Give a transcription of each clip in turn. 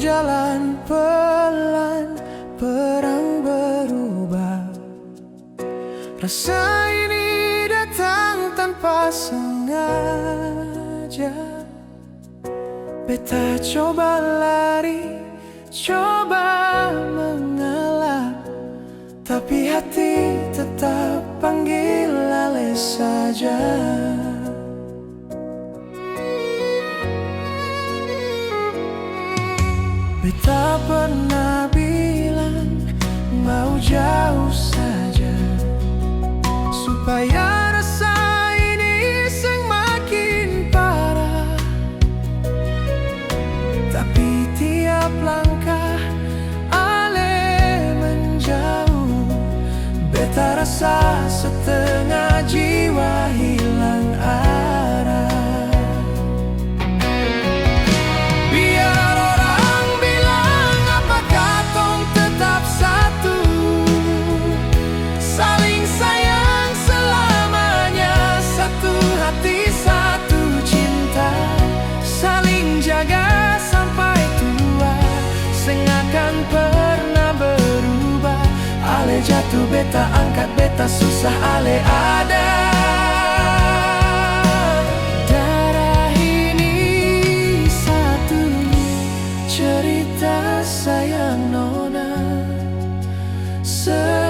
jalan pelan, perang berubah. Rasa ini datang tanpa sengaja. Beta coba lari, coba mengalah, tapi hati tetap panggil ale saja. Beta pernah bilang mau jauh saja, supaya rasa ini semakin parah. Tapi tiap langkah ale menjauh, beta rasa setengah jiwa hilang arah. Biar orang bilang apakah tong tetap satu, saling sayang selamanya, satu hati satu cinta, saling jaga sampai tua, sengakan pernah berubah. Ale jatuh beta angkat, beta susah ale ada. Darah ini satu, cerita sayang nona selamanya.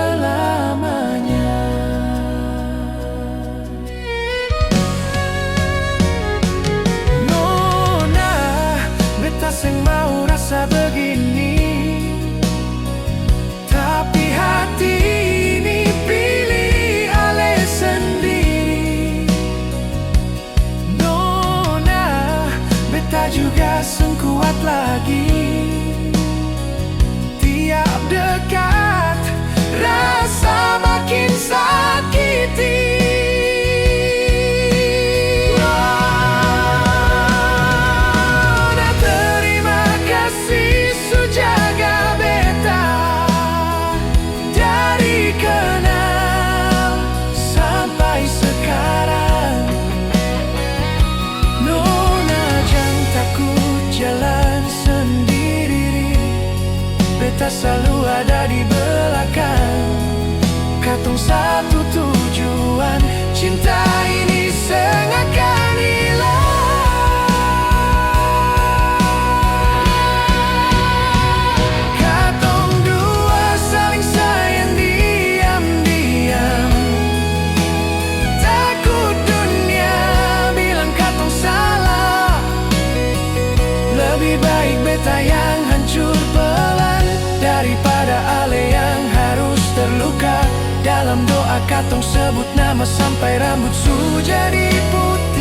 Nona, beta seng mau rasa begini, tapi hati ini pilih ale sendiri. Nona, beta juga sengkuat lagi. Tiap dekat rasa makin sakiti. Nona, terima kasih sudah jaga beta dari kenal sampai sekarang. Nona, jangan takut jalan sendiri, beta selalu ada di belakang. Katong satu tujuan, cinta ini sengakan hilang. Katong dua saling sayang diam-diam, takut dunia bilang katong salah. Lebih baik beta yang hancur pelan, daripada ale yang harus terluka. Dalam doa katong sebut nama sampai rambut su jadi putih.